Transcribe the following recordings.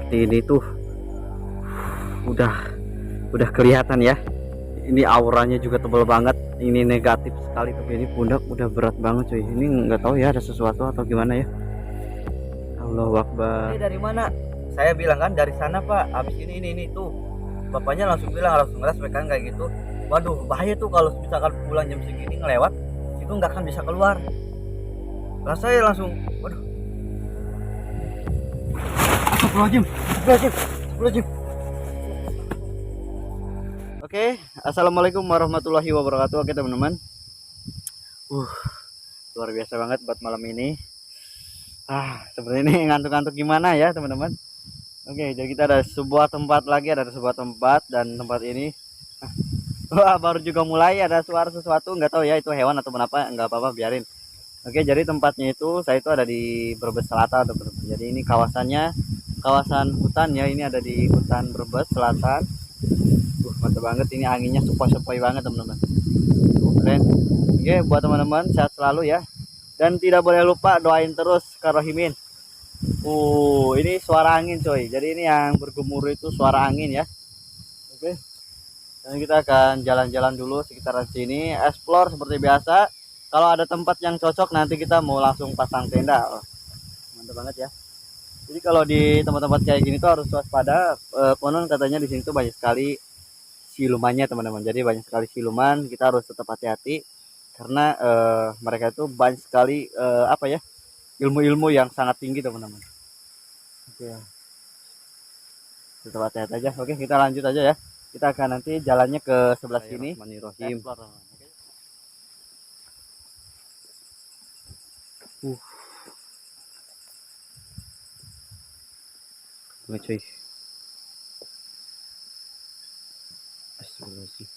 seperti ini tuh udah kelihatan ya. Ini auranya juga tebal banget, ini negatif sekali. Tapi ini pundak udah berat banget cuy. Ini nggak tahu ya ada sesuatu atau gimana ya. Allahu Akbar. Ini dari mana? Saya bilang kan dari sana pak. Habis ini tuh bapaknya langsung bilang, langsung respek kan kayak gitu. Waduh bahaya tuh kalau misalkan pulang jam segini ngelewat itu nggak akan bisa keluar. Lah saya langsung waduh. Astagfirullahaladzim, astagfirullahaladzim, astagfirullahaladzim. Oke, assalamualaikum warahmatullahi wabarakatuh. Oke teman-teman, luar biasa banget buat malam ini. Seperti ini ngantuk-ngantuk gimana ya teman-teman. Oke, jadi kita ada sebuah tempat lagi, ada sebuah tempat, dan tempat ini wah, baru juga mulai ada suara sesuatu, nggak tahu ya itu hewan atau apa, nggak apa-apa biarin. Oke, jadi tempatnya itu saya itu ada di Brebes Selatan teman-teman. Jadi ini kawasannya kawasan hutan ya, ini ada di hutan Brebes Selatan. Mantap banget, ini anginnya sepoi-sepoi banget teman-teman. Keren. Oke, buat teman-teman sehat selalu ya. Dan tidak boleh lupa doain terus Kak Rohimin. Ini suara angin coy. Jadi ini yang bergemuruh itu suara angin ya. Oke. Dan kita akan jalan-jalan dulu sekitaran sini, explore seperti biasa. Kalau ada tempat yang cocok nanti kita mau langsung pasang tenda. Mantap banget ya. Jadi kalau di tempat-tempat kayak gini tuh harus waspada. Konon katanya di sini tuh banyak sekali silumannya teman-teman. Jadi banyak sekali siluman, kita harus tetap hati-hati karena mereka itu banyak sekali apa ya, ilmu-ilmu yang sangat tinggi teman-teman. Oke, tetap hati-hati aja. Oke, kita lanjut aja ya. Kita akan nanti jalannya ke sebelah sini. Bismillahirrahmanirrahim. Ini cuy. Astagfirullahaladzim.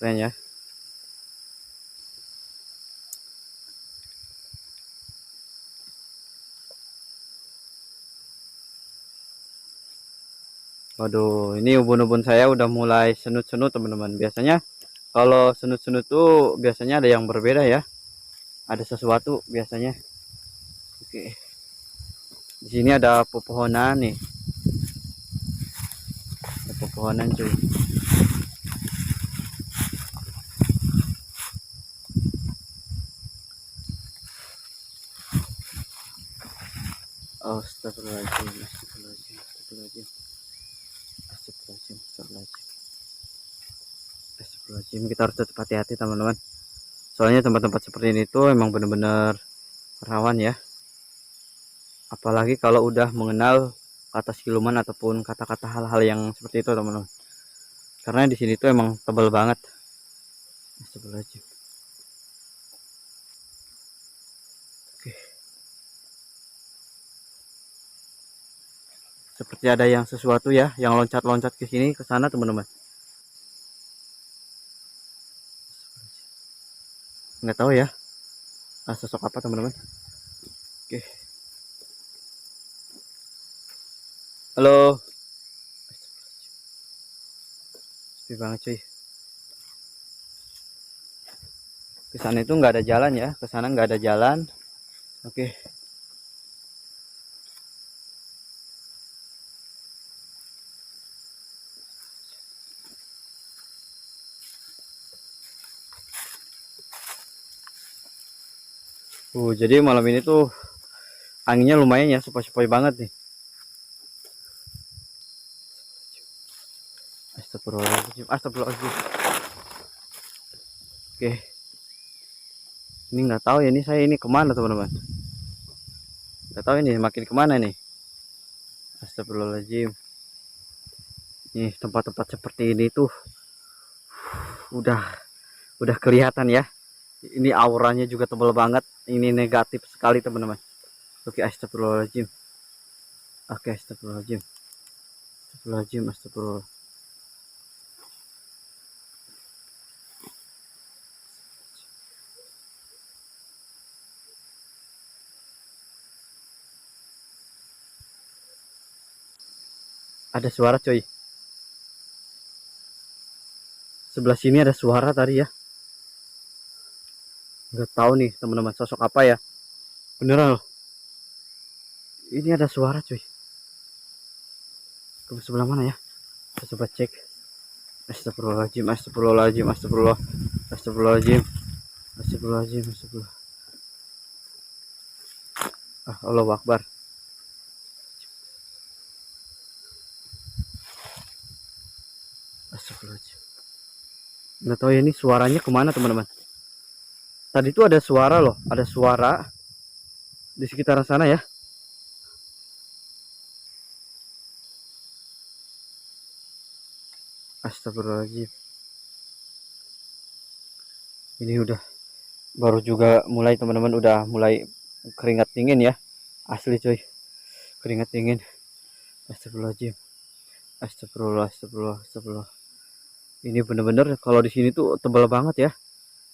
Keren ya. Waduh, ini ubun-ubun saya udah mulai senut-senut teman-teman. Biasanya kalau senut-senut tuh biasanya ada yang berbeda ya. Ada sesuatu biasanya. Oke. Di sini ada pepohonan nih. Ada pepohonan cuy. Astagfirullahaladzim, astagfirullahaladzim, astagfirullahaladzim, astagfirullahaladzim, astagfirullahaladzim, astagfirullahaladzim. Kita harus tetap hati-hati teman-teman. Soalnya tempat-tempat seperti ini tuh emang bener-bener rawan ya. Apalagi kalau udah mengenal kata siluman ataupun kata-kata hal-hal yang seperti itu teman-teman. Karena di sini tuh emang tebal banget. Astagfirullahaladzim. Oke. Seperti ada yang sesuatu ya, yang loncat-loncat ke sini ke sana teman-teman. Nggak tahu ya sosok apa teman-teman. Oke, halo. Sepi banget cuy. Ke sana itu nggak ada jalan ya, ke sana nggak ada jalan. Oke. Jadi malam ini tuh anginnya lumayan ya, sepoi-sepoi banget nih. Astagfirullahaladzim, astagfirullahaladzim. Oke, ini nggak tahu ya, ini saya ini kemana teman-teman, nggak tahu ini makin kemana nih. Astagfirullahaladzim. Nih tempat-tempat seperti ini tuh udah kelihatan ya, ini auranya juga tebal banget, ini negatif sekali teman-teman. Oke, astagfirullahaladzim. Oke, astagfirullahaladzim, astagfirullahaladzim, astagfirullah. Ada suara coy, sebelah sini ada suara tadi ya. Nggak tahu nih teman-teman sosok apa ya, beneran loh. Ini ada suara cuy. Ke sebelah mana ya? Kita coba cek. Astagfirullahaladzim, astagfirullahaladzim, astagfirullah, astagfirullahaladzim, astagfirullahaladzim, astagfirullah. Allahu Akbar. Astagfirullahaladzim. Nggak tahu ya ini suaranya kemana teman-teman. Tadi tuh ada suara loh, ada suara di sekitaran sana ya. Astagfirullahaladzim. Ini udah baru juga mulai teman-teman, udah mulai keringat dingin ya. Asli coy, keringat dingin. Astagfirullahaladzim. Astagfirullah, astagfirullah, astagfirullah. Ini bener-bener kalau di sini tuh tebal banget ya.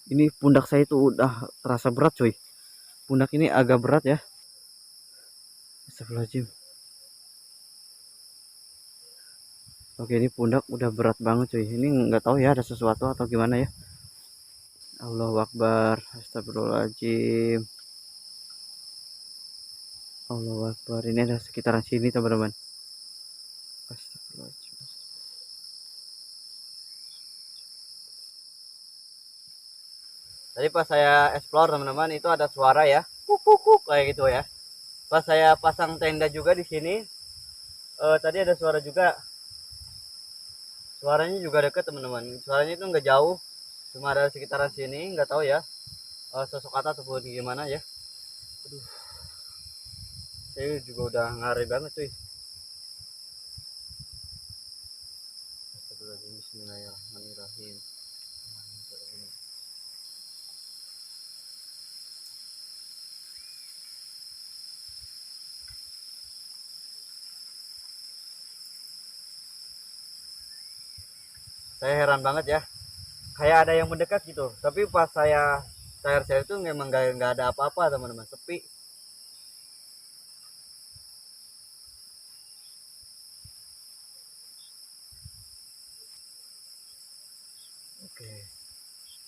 Ini pundak saya tuh udah terasa berat coy. Pundak ini agak berat ya. Astagfirullahaladzim. Oke, ini pundak udah berat banget coy. Ini nggak tahu ya ada sesuatu atau gimana ya. Allahu Akbar. Astagfirullahaladzim. Allahu Akbar. Ini ada sekitaran sini teman-teman. Astagfirullahaladzim. Tadi pas saya explore teman-teman, itu ada suara ya, kuk kayak gitu ya. Pas saya pasang tenda juga di sini, tadi ada suara juga. Suaranya juga dekat teman-teman. Suaranya itu nggak jauh, cuma ada sekitaran sini, nggak tahu ya sosok kata ataupun gimana ya. Aduh, saya juga udah ngari banget cuy. Bismillahirrahmanirrahim. Saya heran banget ya, kayak ada yang mendekat gitu, tapi pas saya share itu memang nggak ada apa-apa teman-teman, sepi. Oke,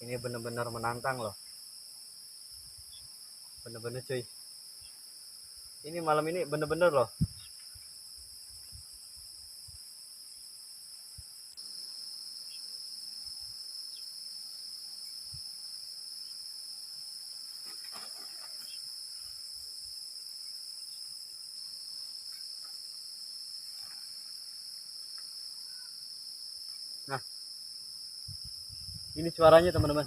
ini benar-benar menantang loh, bener-bener cuy, ini malam ini bener-bener loh. Nah, ini suaranya teman-teman.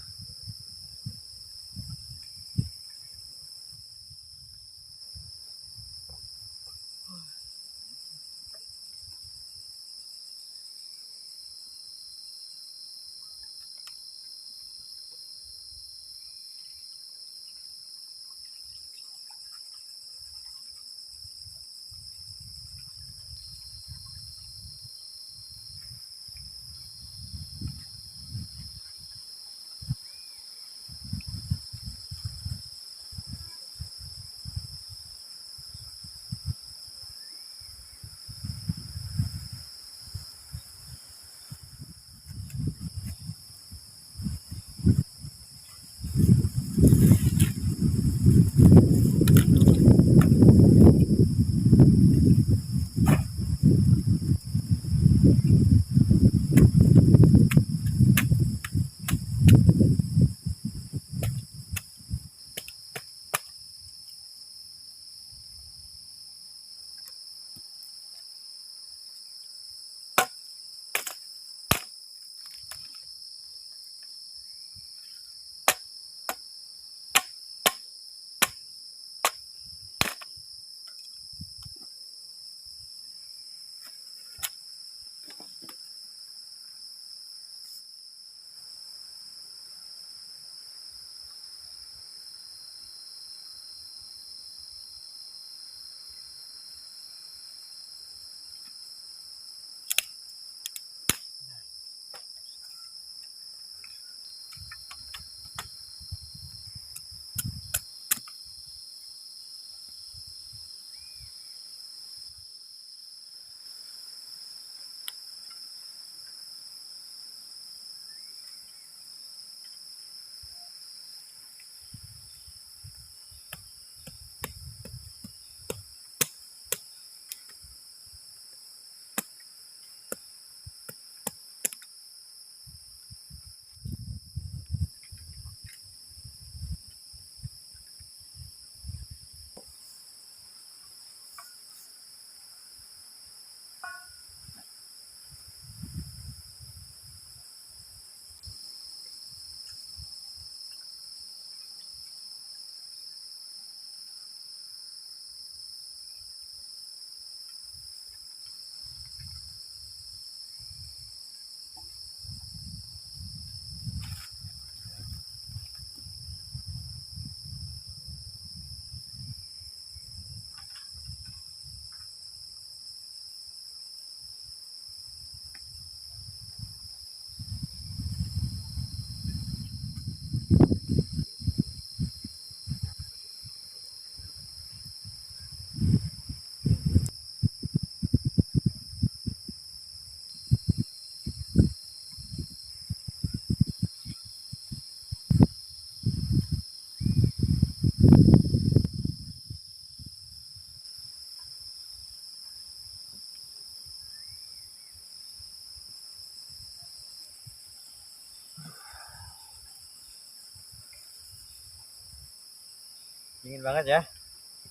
dingin banget ya.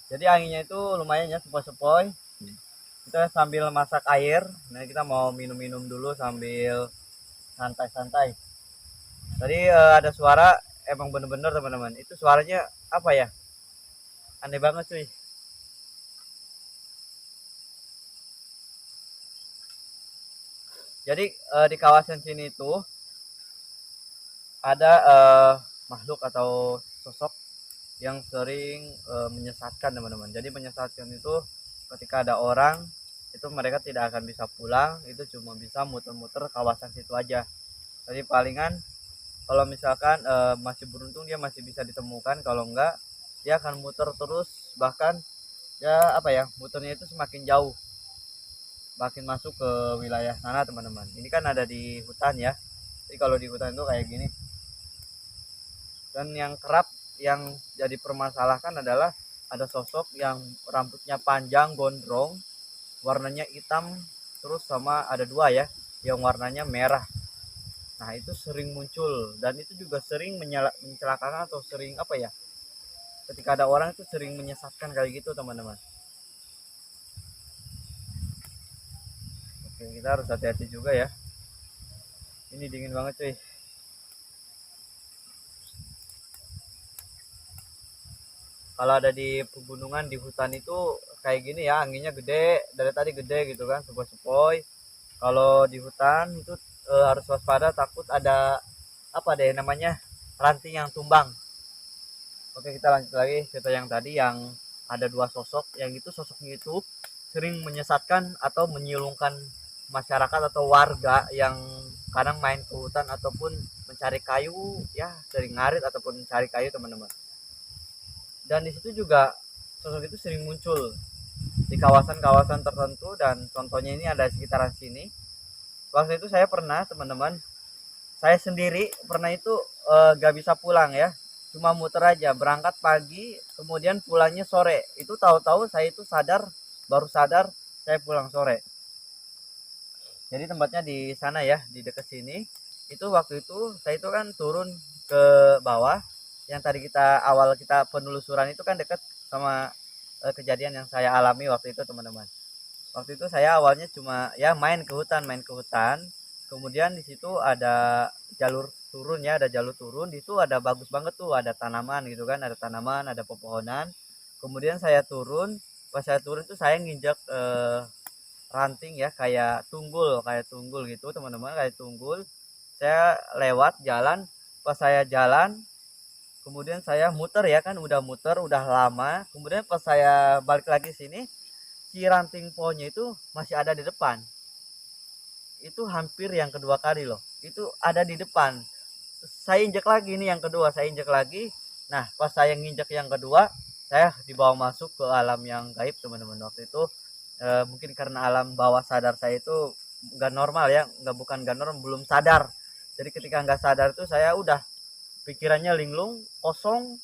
Jadi anginnya itu lumayan ya, sepoi-sepoi. Kita sambil masak air. Nah, kita mau minum-minum dulu sambil santai-santai. Tadi ada suara, emang bener-bener teman-teman. Itu suaranya apa ya? Aneh banget cuy. Jadi di kawasan sini tuh ada makhluk atau sosok yang sering menyesatkan teman-teman. Jadi menyesatkan itu ketika ada orang itu mereka tidak akan bisa pulang, itu cuma bisa muter-muter kawasan situ aja. Jadi palingan kalau misalkan masih beruntung dia masih bisa ditemukan, kalau enggak dia akan muter terus, bahkan ya apa ya, muternya itu semakin jauh, makin masuk ke wilayah sana teman-teman. Ini kan ada di hutan ya, jadi kalau di hutan itu kayak gini. Dan yang kerap yang jadi permasalahan adalah ada sosok yang rambutnya panjang gondrong, warnanya hitam, terus sama ada dua ya yang warnanya merah. Nah itu sering muncul dan itu juga sering mencelakakan atau sering apa ya, ketika ada orang itu sering menyesatkan kayak gitu teman-teman. Oke, kita harus hati-hati juga ya, ini dingin banget cuy. Kalau ada di pegunungan di hutan itu kayak gini ya, anginnya gede dari tadi, gede gitu kan, sepoi-sepoi. Kalau di hutan itu harus waspada, takut ada apa deh namanya, ranting yang tumbang. Oke, kita lanjut lagi cerita yang tadi yang ada dua sosok, yang itu sosoknya itu sering menyesatkan atau menyilungkan masyarakat atau warga yang kadang main ke hutan ataupun mencari kayu ya, sering ngarit ataupun mencari kayu teman-teman. Dan di situ juga sosok itu sering muncul di kawasan-kawasan tertentu, dan contohnya ini ada sekitaran sini. Waktu itu saya pernah teman-teman, saya sendiri pernah itu gak bisa pulang ya, cuma muter aja, berangkat pagi kemudian pulangnya sore. Itu tahu-tahu saya itu sadar, baru sadar saya pulang sore. Jadi tempatnya di sana ya, di dekat sini. Itu waktu itu saya itu kan turun ke bawah, yang tadi kita awal kita penelusuran itu kan dekat sama kejadian yang saya alami waktu itu teman-teman. Waktu itu saya awalnya cuma ya main ke hutan. Kemudian di situ ada jalur turun ya, ada jalur turun. Di situ ada bagus banget tuh, ada tanaman gitu kan, ada tanaman, ada pepohonan. Kemudian saya turun, pas saya turun tuh saya nginjak ranting ya, kayak tunggul gitu teman-teman, kayak tunggul. Saya lewat jalan, pas saya jalan kemudian saya muter ya kan, udah muter udah lama, kemudian pas saya balik lagi sini, si ranting pohonnya itu masih ada di depan. Itu hampir yang kedua kali loh, itu ada di depan. Saya injek lagi, nih yang kedua saya injek lagi. Nah pas saya nginjek yang kedua, saya dibawa masuk ke alam yang gaib teman-teman. Waktu itu mungkin karena alam bawah sadar saya itu nggak normal ya, nggak, bukan nggak normal, belum sadar. Jadi ketika nggak sadar itu saya udah pikirannya linglung, kosong,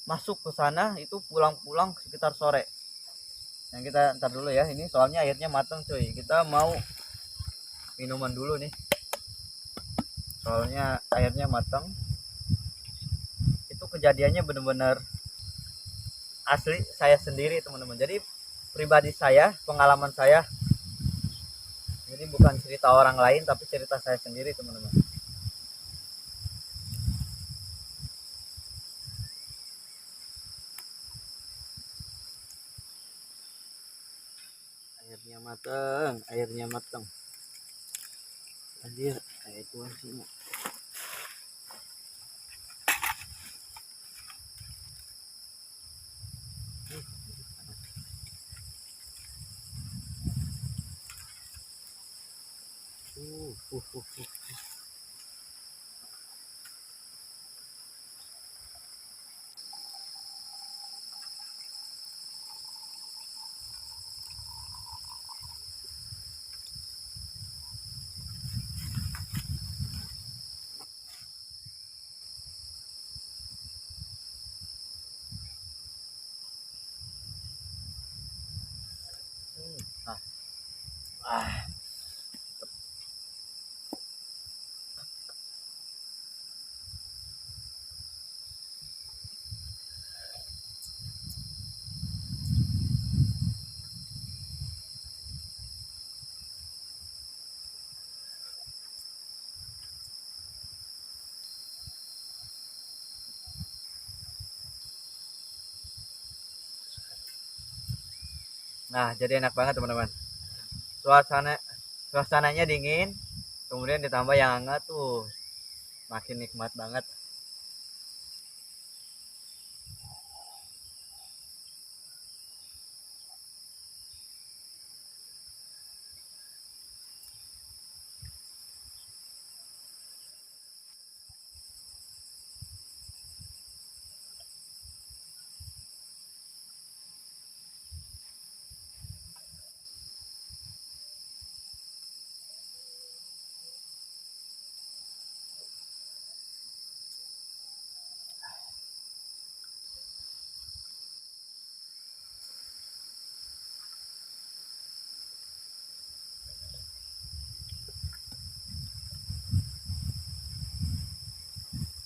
masuk ke sana itu pulang-pulang sekitar sore. Yang kita ntar dulu ya, ini soalnya airnya matang cuy, kita mau minuman dulu nih soalnya airnya matang. Itu kejadiannya bener-bener asli saya sendiri teman-teman, jadi pribadi saya, pengalaman saya, jadi bukan cerita orang lain tapi cerita saya sendiri teman-teman. Airnya matang anjir, kayak itu sih. Uh, uh, uh, uh. Ah, ah. Nah, jadi enak banget teman-teman. Suasana suasananya dingin, kemudian ditambah yang hangat tuh, makin nikmat banget.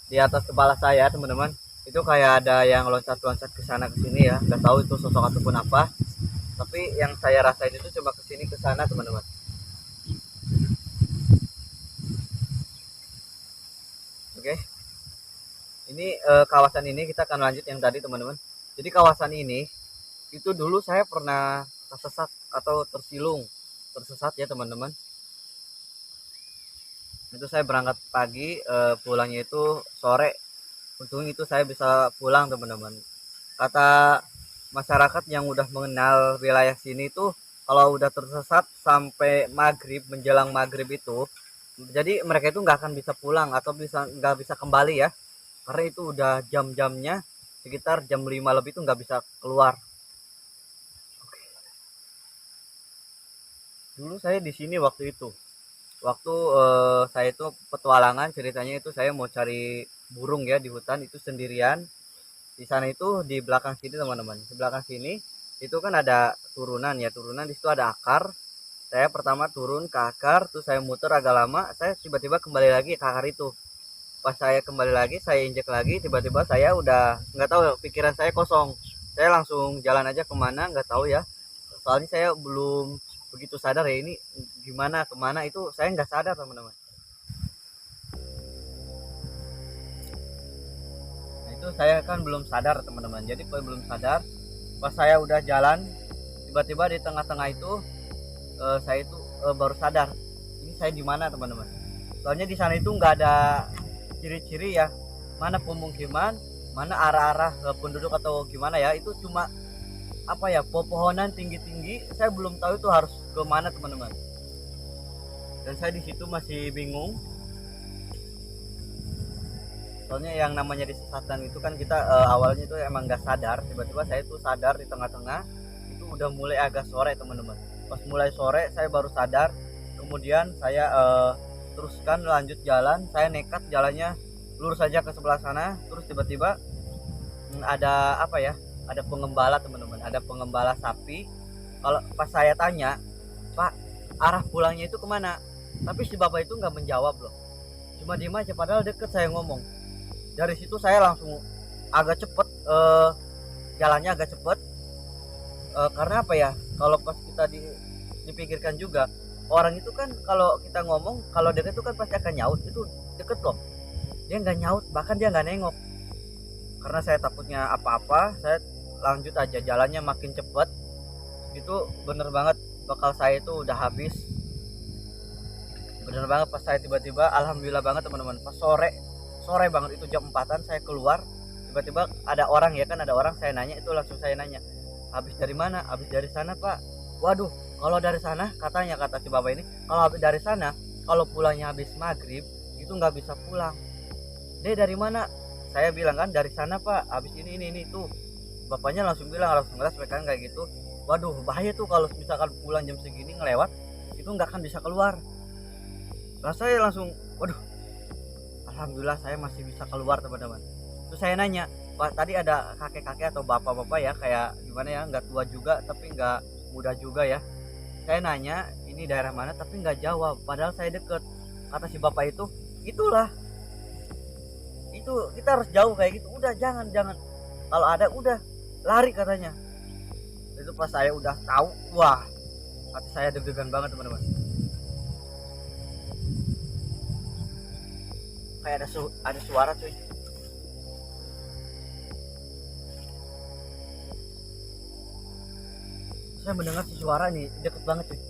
Di atas kepala saya teman-teman, itu kayak ada yang loncat-loncat ke sana ke sini ya, nggak tahu itu sosok ataupun apa, tapi yang saya rasain itu cuma ke sini ke sana teman-teman. Oke, ini kawasan ini kita akan lanjut yang tadi teman-teman. Jadi kawasan ini itu dulu saya pernah tersesat atau tersesat ya teman-teman. Itu saya berangkat pagi, pulangnya itu sore. Untung itu saya bisa pulang teman-teman. Kata masyarakat yang udah mengenal wilayah sini tuh, kalau udah tersesat sampai maghrib, menjelang maghrib itu, jadi mereka itu nggak akan bisa pulang atau nggak bisa kembali ya, karena itu udah jam-jamnya sekitar jam 5 lebih itu nggak bisa keluar. Dulu saya di sini waktu saya itu petualangan, ceritanya itu saya mau cari burung ya di hutan itu sendirian. Di sana itu di belakang sini teman-teman, di belakang sini itu kan ada turunan ya, turunan di situ ada akar. Saya pertama turun ke akar, terus saya muter agak lama, saya tiba-tiba kembali lagi ke akar itu. Pas saya kembali lagi, saya injek lagi, tiba-tiba saya udah nggak tahu, pikiran saya kosong. Saya langsung jalan aja kemana nggak tahu ya, soalnya saya belum begitu sadar ya, ini gimana kemana itu saya nggak sadar teman-teman. Nah, itu saya kan belum sadar teman-teman, jadi belum sadar. Pas saya udah jalan, tiba-tiba di tengah-tengah itu saya itu baru sadar ini saya di mana teman-teman. Soalnya di sana itu nggak ada ciri-ciri ya, mana pemukiman, mana arah-arah penduduk atau gimana ya, itu cuma apa ya, pepohonan tinggi-tinggi. Saya belum tahu itu harus ke mana teman-teman, dan saya di situ masih bingung. Soalnya yang namanya di sesatan itu kan kita awalnya itu emang nggak sadar, tiba-tiba saya tuh sadar di tengah-tengah. Itu udah mulai agak sore teman-teman, pas mulai sore saya baru sadar. Kemudian saya teruskan lanjut jalan, saya nekat jalannya lurus saja ke sebelah sana. Terus tiba-tiba ada apa ya, ada pengembala teman-teman, ada pengembala sapi. Kalau pas saya tanya, Pak, arah pulangnya itu kemana, tapi si bapak itu nggak menjawab loh, cuma diem aja padahal deket saya ngomong. Dari situ saya langsung agak cepet, jalannya agak cepet, karena apa ya, kalau pas kita dipikirkan juga, orang itu kan kalau kita ngomong kalau deket itu kan pasti akan nyaut, itu deket loh. Dia nggak nyaut, bahkan dia nggak nengok. Karena saya takutnya apa-apa, saya lanjut aja jalannya makin cepet. Itu bener banget, bakal saya itu udah habis. Bener banget pas saya tiba-tiba, alhamdulillah banget teman-teman, pas sore sore banget itu jam 4-an saya keluar. Tiba-tiba ada orang ya kan, ada orang, saya nanya itu, langsung saya nanya, habis dari mana? Habis dari sana pak. Waduh, kalau dari sana, katanya kata si bapak ini, kalau habis dari sana, kalau pulangnya habis maghrib itu nggak bisa pulang. Dia dari mana? Saya bilang kan dari sana pak, habis ini tuh. Bapaknya langsung bilang, langsung ngeras mereka kayak gitu. Waduh, bahaya tuh kalau misalkan pulang jam segini ngelewat, itu nggak akan bisa keluar. Lah saya langsung, waduh, alhamdulillah saya masih bisa keluar teman-teman. Terus saya nanya, Pak, tadi ada kakek-kakek atau bapak-bapak ya, kayak gimana ya, nggak tua juga tapi nggak muda juga ya. Saya nanya ini daerah mana, tapi nggak jawab, padahal saya deket. Kata si bapak itu, itulah, itu kita harus jauh kayak gitu, udah jangan jangan, kalau ada udah lari katanya. Itu pas saya udah tahu, wah, hati saya deg-degan banget teman-teman. Kayak ada suara cuy. Saya mendengar suara nih deket banget cuy.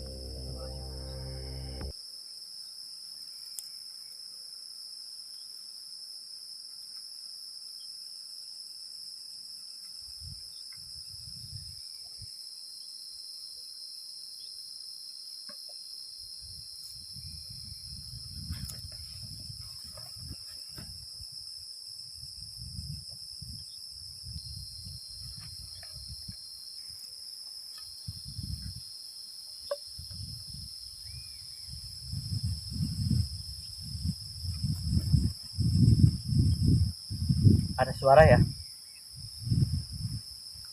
Ada suara ya.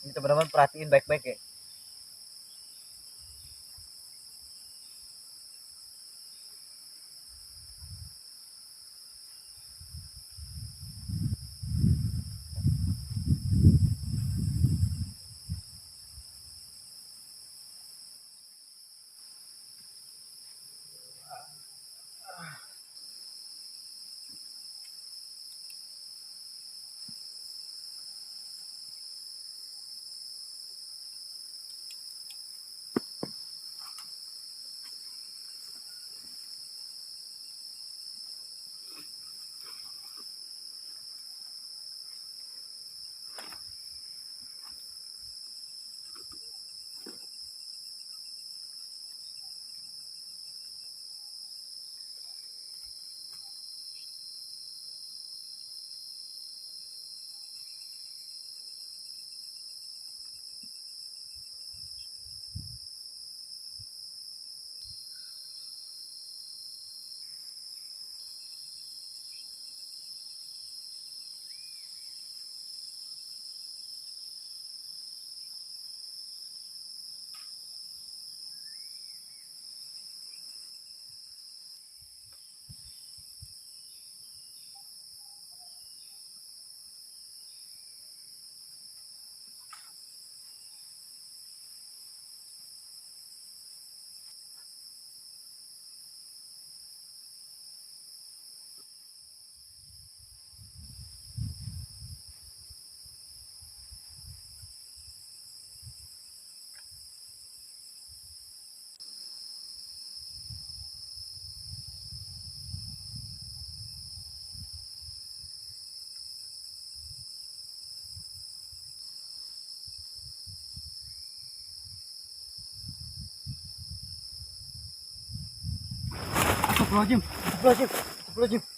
Ini teman-teman perhatiin baik-baik ya. Astagfirullahaladzim, astagfirullahaladzim, astagfirullahaladzim.